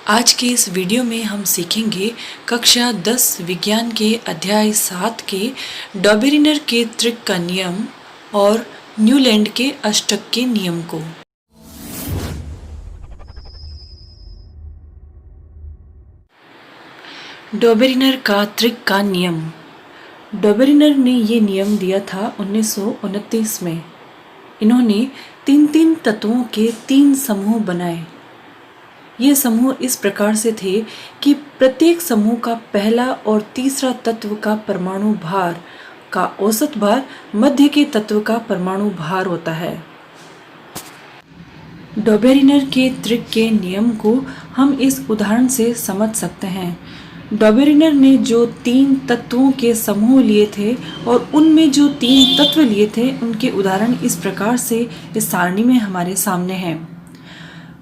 आज के इस वीडियो में हम सीखेंगे कक्षा 10 विज्ञान के अध्याय 7 के डॉबेरिनर के त्रिक का नियम और न्यूलैंड के अष्टक के नियम को। डॉबेरिनर का त्रिक का नियम। डॉबेरिनर ने ये नियम दिया था 1929 में। इन्होंने तीन तत्वों के 3 समूह बनाए। ये समूह इस प्रकार से थे कि प्रत्येक समूह का पहला और तीसरा तत्व का परमाणु भार का औसत भार मध्य के तत्व का परमाणु भार होता है। डॉबेरिनर के त्रिक के नियम को हम इस उदाहरण से समझ सकते हैं। डॉबेरिनर ने जो 3 तत्वों के समूह लिए थे और उनमें जो 3 तत्व लिए थे उनके उदाहरण इस प्रकार से इस सारणी में हमारे सामने हैं।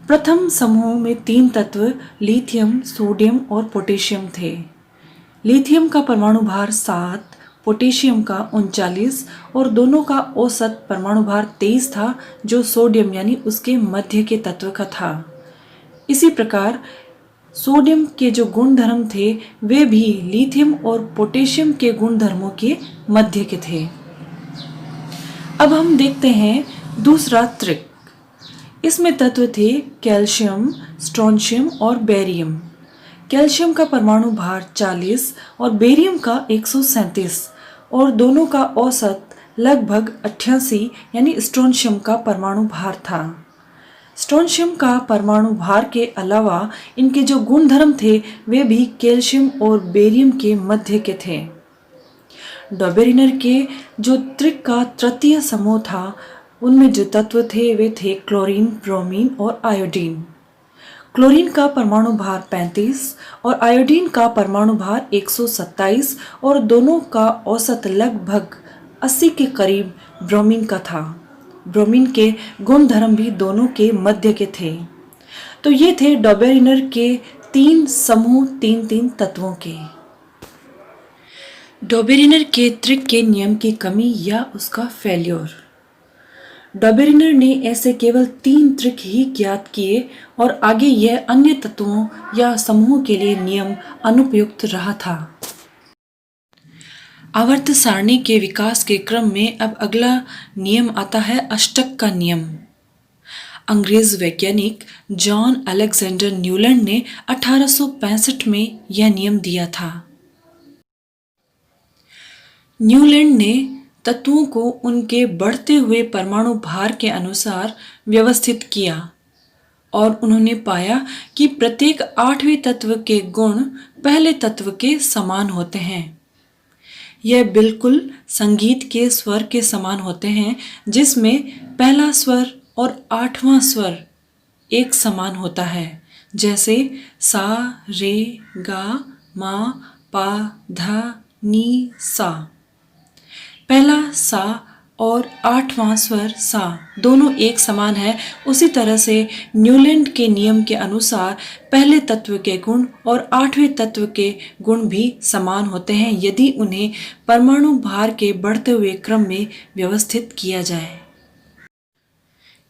प्रथम समूह में 3 तत्व लिथियम, सोडियम और पोटेशियम थे। लिथियम का परमाणु भार 7, पोटेशियम का 39 और दोनों का औसत परमाणु भार 23 था, जो सोडियम यानी उसके मध्य के तत्व का था। इसी प्रकार सोडियम के जो गुणधर्म थे वे भी लिथियम और पोटेशियम के गुणधर्मों के मध्य के थे। अब हम देखते हैं दूसरा त्रिक। इसमें तत्व थे कैल्शियम, स्ट्रोंशियम और बेरियम। कैल्शियम का परमाणु भार 40 और बेरियम का 137 और दोनों का औसत लगभग 88 यानी स्ट्रोंशियम का परमाणु भार था। स्ट्रोंशियम का परमाणु भार के अलावा इनके जो गुणधर्म थे वे भी कैल्शियम और बेरियम के मध्य के थे। डॉबेरिनर के जो त्रिक का तृतीय समूह था उनमें जो तत्व थे वे थे क्लोरीन, ब्रोमीन और आयोडीन। क्लोरीन का परमाणु भार 35 और आयोडीन का परमाणु भार 127 और दोनों का औसत लगभग 80 के करीब ब्रोमीन का था। ब्रोमीन के गुणधर्म भी दोनों के मध्य के थे। तो ये थे डॉबेरिनर के 3 समूह 3 तत्वों के। डॉबेरिनर के त्रिक के नियम की कमी या उसका फेल्योर। डॉबेरिनर ने ऐसे केवल 3 त्रिक ही ज्ञात किए और आगे यह अन्य तत्वों या समूह के लिए नियम अनुपयुक्त रहा था। आवर्त सारणी के विकास के क्रम में अब अगला नियम आता है अष्टक का नियम। अंग्रेज वैज्ञानिक जॉन अलेक्जेंडर न्यूलैंड ने 1865 में यह नियम दिया था। न्यूलैंड ने तत्वों को उनके बढ़ते हुए परमाणु भार के अनुसार व्यवस्थित किया और उन्होंने पाया कि प्रत्येक 8वें तत्व के गुण पहले तत्व के समान होते हैं। यह बिल्कुल संगीत के स्वर के समान होते हैं, जिसमें पहला स्वर और 8वां स्वर एक समान होता है, जैसे सा, रे, गा, मा, पा, धा, नी, सा। पहला सा और 8वां स्वर सा दोनों एक समान है। उसी तरह से न्यूलैंड के नियम के अनुसार पहले तत्व के गुण और 8वें तत्व के गुण भी समान होते हैं यदि उन्हें परमाणु भार के बढ़ते हुए क्रम में व्यवस्थित किया जाए।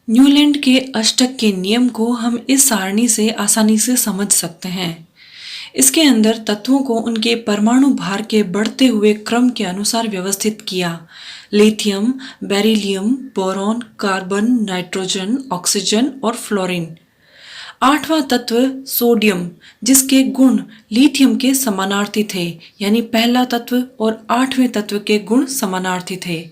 न्यूलैंड के अष्टक के नियम को हम इस सारणी से आसानी से समझ सकते हैं। इसके अंदर तत्वों को उनके परमाणु भार के बढ़ते हुए क्रम के अनुसार व्यवस्थित किया। Lithium, beryllium, boron, carbon, nitrogen, oxygen और फ्लोरीन। 8वां तत्व सोडियम, जिसके गुण लिथियम के समानार्थी थे, यानी पहला तत्व और 8वें तत्व के गुण समानार्थी थे।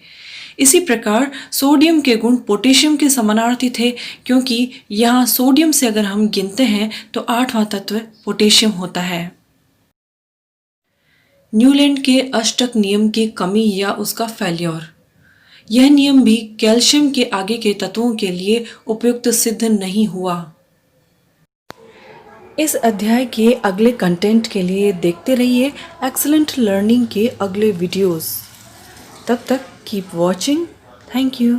इसी प्रकार सोडियम के गुण पोटेशियम के समानार्थी थे, क्योंकि यहाँ सोडियम से अगर हम गिनते हैं तो 8वां तत्व पोटेशियम होता है। न्यूलैंड के अष्टक नियम की कमी या उसका फेल्योर। यह नियम भी कैल्शियम के आगे के तत्वों के लिए उपयुक्त सिद्ध नहीं हुआ। इस अध्याय के अगले कंटेंट के लिए देखते रहिए एक्सीलेंट लर्निंग के अगले वीडियोस। तब तक कीप वॉचिंग। Thank you.